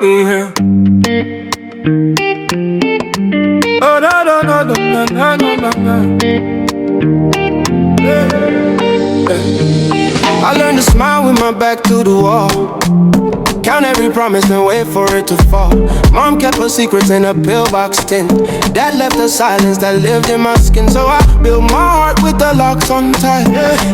yeah. Oh, no, no, no, no, no, no, no, no. I learned to smile with my back to the wall. Count every promise and wait for it to fall. Mom kept her secrets in a pillbox tin. Dad left the silence that lived in my skin. So I built my heart with the locks on tight.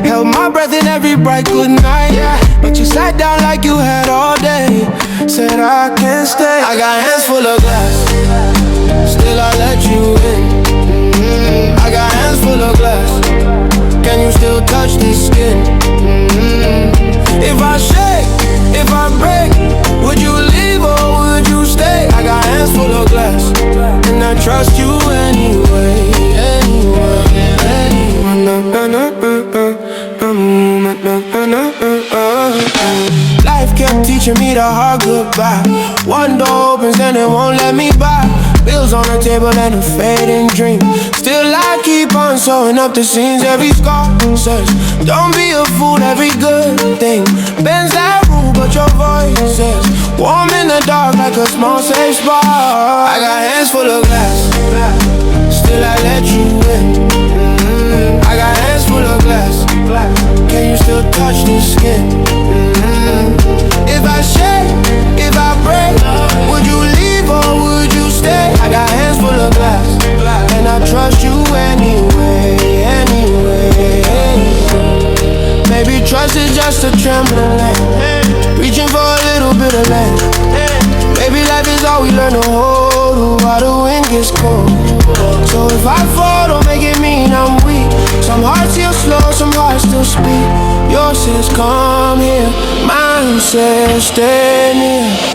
Held my breath in every bright good night. But you sat down like you had all day. Said I can't stay. I got hands full of glass, still I let you in. I got hands full of glass. Can you still touch this skin? If I shake, if I break, would you leave or would you stay? I got hands full of glass, and I trust you anyway, anyway, Life kept teaching me the hard goodbye. One door opens and it won't let me by. Bills on the table and a fading dream. Still I keep on sewing up the seams. Every scar says, don't be a fool, every good thing bends that rule, but your voice says, warm in the dark like a small safe spot. I got hands full of glass, still I let you in. I got hands full of glass, can you still touch the skin? If I shake, if I break, would you leave or would you stay? I got hands full of glass, and I trust you anyway, anyway. Maybe trust is just a trampoline, reaching for a little bit of land. Maybe life is all we learn to hold while the wind gets cold. So if I fall, don't make it mean I'm weak. Some hearts heal slow, some hearts still speak. Yours says come here, mine says stay near.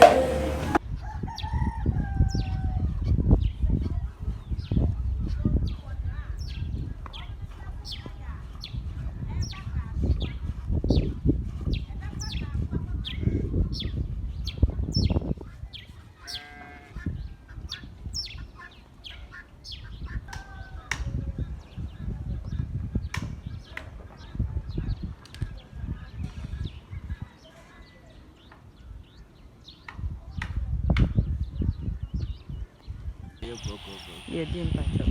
夜店摆着。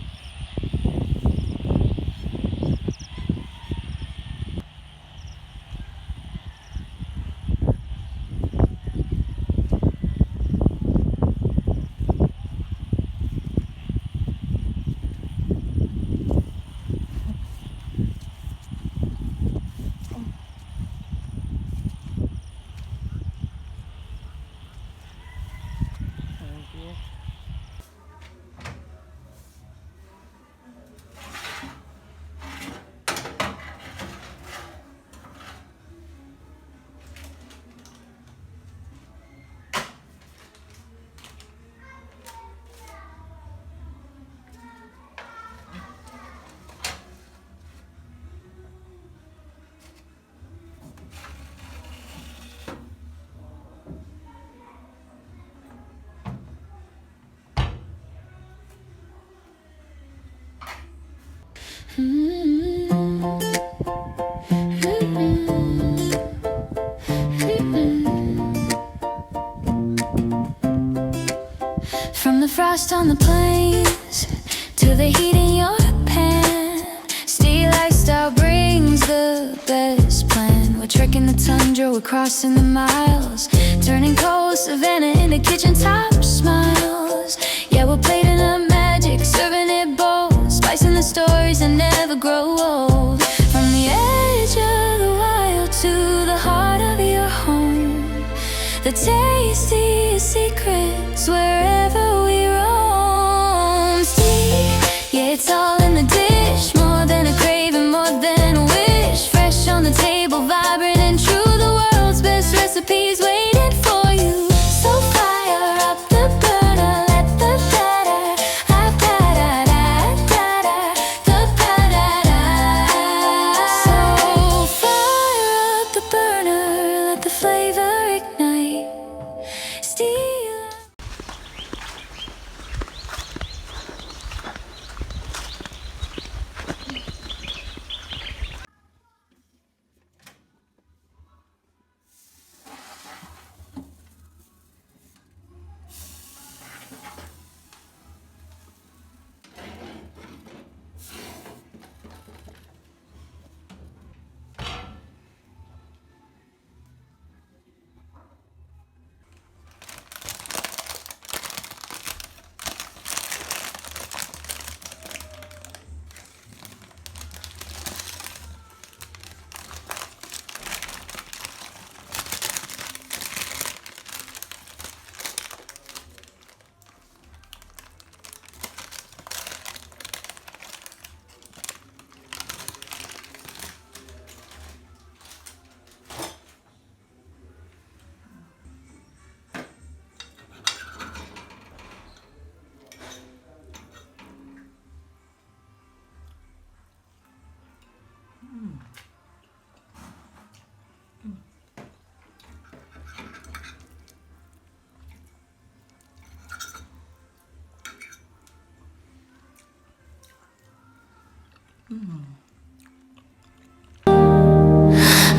From the frost on the plains to the heat in your pan, stay lifestyle brings the best plan. We're trekking the tundra, we're crossing the miles, turning cold savanna into kitchen top smiles. Yeah, we're plating up magic, serving it bold, spicing the stories that never grow old. From the edge of the wild to the heart of your home, the tastiest secrets wherever we roam. See, yeah, it's all in the dish, more than a craving, more than a wish. Fresh on the table, vibrant and true, the world's best recipes waiting for you. So fire up the burner, let the batter, the batter. So fire up the burner, let the flavor ignite. Steal.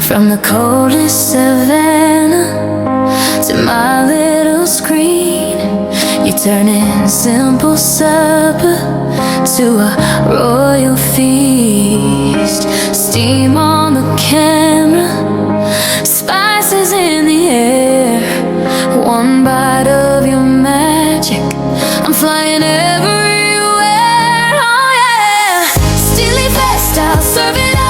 From the coldest savanna to my little screen, you're turning simple supper to a royal feast. Steam on the camera, spices in the air. One bite of your magic, I'm flying everywhere. Oh yeah, steely fast, I'll serve it up.